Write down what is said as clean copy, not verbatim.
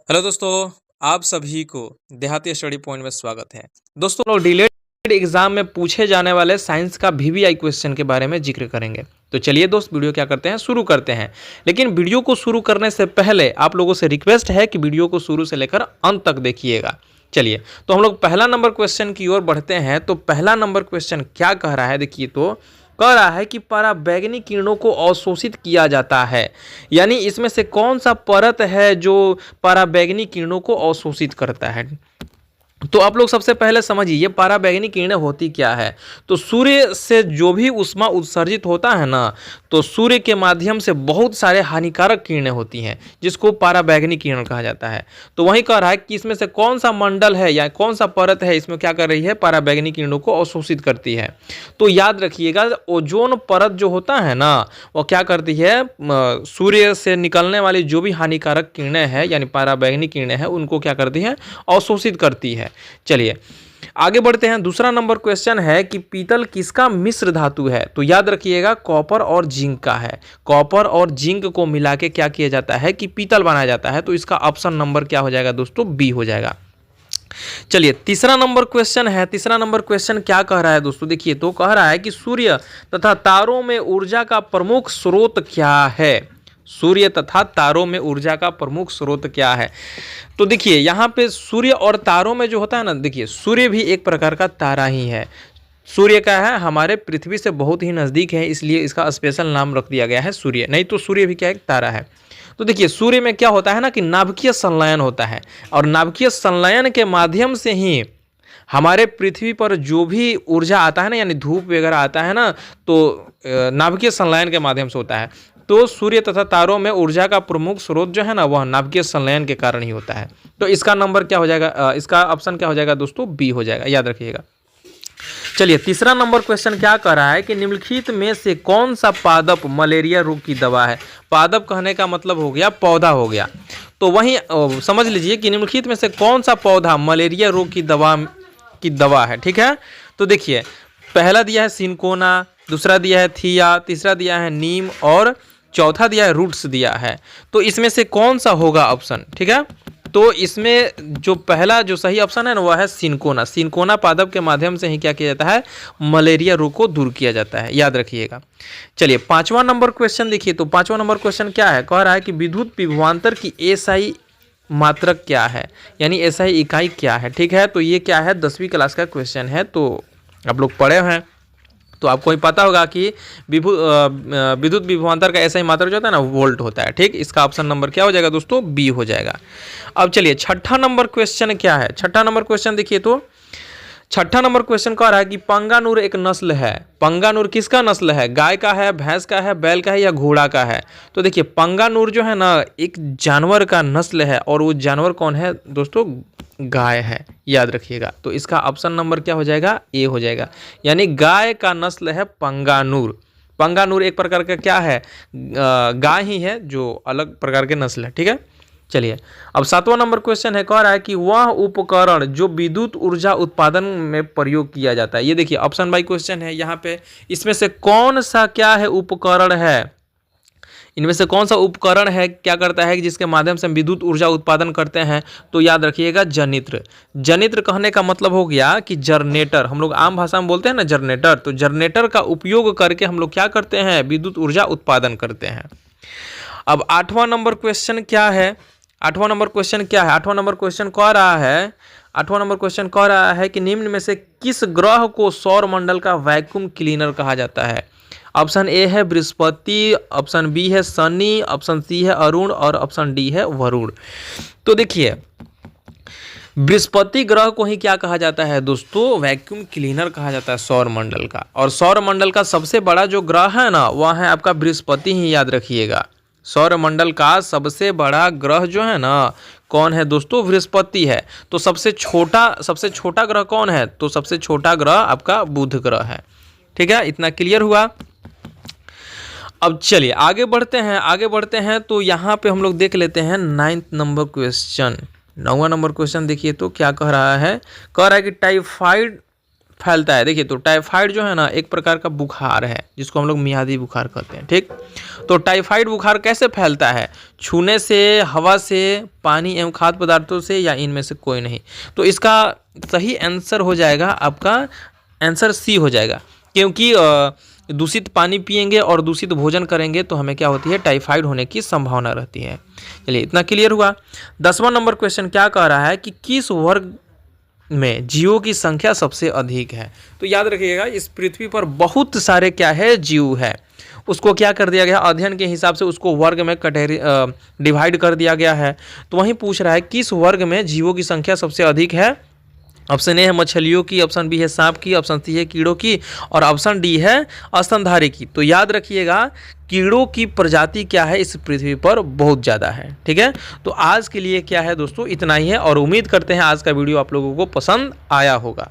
Hello दोस्तों, आप सभी को देहाती स्टडी पॉइंट में स्वागत है। दोस्तों लोग डिलेड एग्जाम में पूछे जाने वाले साइंस का वीवीआई क्वेश्चन के बारे में जिक्र करेंगे। तो चलिए दोस्त, वीडियो क्या करते हैं, शुरू करते हैं। लेकिन वीडियो को शुरू करने से पहले आप लोगों से रिक्वेस्ट है कि वीडियो को शुरू से लेकर अंत तक देखिएगा। चलिए तो हम लोग पहला नंबर क्वेश्चन की ओर बढ़ते हैं। तो पहला नंबर क्वेश्चन क्या कह रहा है, देखिए तो कह रहा है कि पराबैंगनी किरणों को अवशोषित किया जाता है। यानी इसमें से कौन सा परत है जो पराबैंगनी किरणों को अवशोषित करता है। तो आप लोग सबसे पहले समझिए ये पराबैंगनी किरणें होती क्या है। तो सूर्य से जो भी ऊष्मा उत्सर्जित होता है ना, तो सूर्य के माध्यम से बहुत सारे हानिकारक किरणें होती हैं जिसको पराबैंगनी किरण कहा जाता है। तो वही कह रहा है कि इसमें से कौन सा मंडल है या कौन सा परत है इसमें क्या कर रही है, पराबैंगनी किरणों को अवशोषित करती है। तो याद रखिएगा ओजोन परत जो होता है ना, वो क्या करती है, सूर्य से निकलने वाली जो भी हानिकारक किरणें हैं यानी पराबैंगनी किरणें हैं उनको क्या करती है, अवशोषित करती है। चलिए आगे बढ़ते हैं। दूसरा नंबर क्वेश्चन है कि पीतल किसका मिश्र धातु है। तो याद रखिएगा कॉपर और जिंक का है। कॉपर और जिंक को मिला के क्या किया जाता है कि पीतल बनाया जाता है। तो इसका ऑप्शन नंबर क्या हो जाएगा दोस्तों, बी हो जाएगा। चलिए तीसरा नंबर क्वेश्चन है। तीसरा नंबर क्वेश्चन क्या कह रहा है दोस्तों, देखिए तो कह रहा है कि सूर्य तथा तारों में ऊर्जा का प्रमुख स्रोत क्या है। सूर्य तथा तारों में ऊर्जा का प्रमुख स्रोत क्या है। तो देखिए यहाँ पे सूर्य और तारों में जो होता है ना, देखिए सूर्य भी एक प्रकार का तारा ही है। सूर्य क्या है, हमारे पृथ्वी से बहुत ही नज़दीक है, इसलिए इसका स्पेशल नाम रख दिया गया है सूर्य। नहीं तो सूर्य भी क्या एक तारा है। तो देखिए सूर्य में क्या होता है ना कि नाभिकीय संलयन होता है, और नाभिकीय संलयन के माध्यम से ही हमारे पृथ्वी पर जो भी ऊर्जा आता है ना, यानी धूप वगैरह आता है ना, तो नाभिकीय संलयन के माध्यम से होता है। तो सूर्य तथा तारों में ऊर्जा का प्रमुख स्रोत जो है ना, वह नाभिकीय संलयन के कारण ही होता है। तो इसका नंबर क्या हो जाएगा, इसका ऑप्शन क्या हो जाएगा दोस्तों, बी हो जाएगा, याद रखिएगा। चलिए तीसरा नंबर क्वेश्चन क्या कर रहा है कि निम्नलिखित में से कौन सा पादप मलेरिया रोग की दवा है। पादप कहने का मतलब हो गया पौधा हो गया। तो वहीं समझ लीजिए कि निम्नलिखित में से कौन सा पौधा मलेरिया रोग की दवा है। ठीक है, तो देखिए पहला दिया है सिनकोना, दूसरा दिया है थिया, तीसरा दिया है नीम और चौथा दिया है रूट्स दिया है। तो इसमें से कौन सा होगा ऑप्शन, ठीक है। तो इसमें जो पहला जो सही ऑप्शन है ना, वह है सिनकोना। सिनकोना पादप के माध्यम से ही क्या किया जाता है, मलेरिया रोग को दूर किया जाता है, याद रखिएगा। चलिए पांचवा नंबर क्वेश्चन देखिए। तो पांचवा नंबर क्वेश्चन क्या है, कह रहा है कि विद्युत विभवांतर की एसआई मात्रक क्या है, यानी एसआई इकाई क्या है। ठीक है, तो ये क्या है, 10वीं क्लास का क्वेश्चन है, तो आप लोग पढ़े हैं तो आपको ही पता होगा कि विद्युत विभवांतर का ऐसा ही मात्रक जो होता है ना, वोल्ट होता है। ठीक, इसका ऑप्शन नंबर क्या हो जाएगा दोस्तों, बी हो जाएगा। अब चलिए छठा नंबर क्वेश्चन क्या है। छठा नंबर क्वेश्चन देखिए तो छठा नंबर क्वेश्चन कह रहा है कि पंगानूर एक नस्ल है। पंगानूर किसका नस्ल है, गाय का है, भैंस का है, बैल का है या घोड़ा का है। तो देखिए पंगानूर जो है ना, एक जानवर का नस्ल है, और वो जानवर कौन है दोस्तों, गाय है, याद रखिएगा। तो इसका ऑप्शन नंबर क्या हो जाएगा, ए हो जाएगा। यानी गाय का नस्ल है पंगानूर। पंगानूर एक प्रकार का क्या है, गाय ही है जो अलग प्रकार के नस्ल है। ठीक है, चलिए अब सातवां नंबर क्वेश्चन है, कह रहा है कि वह उपकरण जो विद्युत ऊर्जा उत्पादन में प्रयोग किया जाता है। ये देखिए ऑप्शन बाई क्वेश्चन है यहाँ पे, इसमें से कौन सा क्या है उपकरण है, इनमें से कौन सा उपकरण है, क्या करता है कि जिसके माध्यम से हम विद्युत ऊर्जा उत्पादन करते हैं। तो याद रखिएगा जनित्र। जनित्र कहने का मतलब हो गया कि जनरेटर, हम लोग आम भाषा में बोलते हैं ना जनरेटर। तो जनरेटर का उपयोग करके हम लोग क्या करते हैं, विद्युत ऊर्जा उत्पादन करते हैं। अब आठवां नंबर क्वेश्चन क्या है, आठवां नंबर क्वेश्चन क्या है, आठवां नंबर क्वेश्चन कह रहा है, आठवां नंबर क्वेश्चन कह रहा है कि निम्न में से किस ग्रह को सौर मंडल का वैक्यूम क्लीनर कहा जाता है। ऑप्शन ए है बृहस्पति, ऑप्शन बी है शनि, ऑप्शन सी है अरुण और ऑप्शन डी है वरुण। तो देखिए बृहस्पति ग्रह को ही क्या कहा जाता है दोस्तों, वैक्यूम क्लीनर कहा जाता है सौर मंडल का। और सौर मंडल का सबसे बड़ा जो ग्रह है ना, वह है आपका बृहस्पति ही, याद रखिएगा। सौर मंडल का सबसे बड़ा ग्रह जो है ना, कौन है दोस्तों, बृहस्पति है। तो सबसे छोटा ग्रह कौन है, तो सबसे छोटा ग्रह आपका बुध ग्रह है। ठीक है, इतना क्लियर हुआ। अब चलिए आगे बढ़ते हैं, आगे बढ़ते हैं। तो यहाँ पे हम लोग देख लेते हैं 9th नंबर क्वेश्चन। 9वां नंबर क्वेश्चन देखिए तो क्या कह रहा है, कह रहा है कि टाइफाइड फैलता है? देखिए, तो टाइफाइड जो है ना एक प्रकार का बुखार है जिसको हम लोग मियादी बुखार कहते हैं, ठीक। तो टाइफाइड बुखार कैसे फैलता है? छूने से, हवा से, पानी एवं खाद्य पदार्थों से, या इनमें से कोई नहीं। तो इसका सही आंसर हो जाएगा आपका आंसर सी हो जाएगा, क्योंकि दूषित पानी पिएंगे और दूषित भोजन करेंगे तो हमें क्या होती है? टाइफाइड होने की संभावना रहती है। चलिए, इतना क्लियर हुआ। 10वां नंबर क्वेश्चन क्या कह रहा है कि किस वर्ग में जीवों की संख्या सबसे अधिक है? तो याद रखिएगा, इस पृथ्वी पर बहुत सारे क्या है? जीव है। उसको क्या कर दिया गया? अध्ययन के हिसाब से उसको वर्ग में डिवाइड कर दिया गया है। तो वहीं पूछ रहा है किस वर्ग में जीवों की संख्या सबसे अधिक है? ऑप्शन ए है मछलियों की, ऑप्शन बी है सांप की, ऑप्शन सी है कीड़ों की, और ऑप्शन डी है स्तनधारी की। तो याद रखिएगा, कीड़ों की प्रजाति क्या है इस पृथ्वी पर? बहुत ज़्यादा है, ठीक है। तो आज के लिए क्या है दोस्तों, इतना ही है, और उम्मीद करते हैं आज का वीडियो आप लोगों को पसंद आया होगा।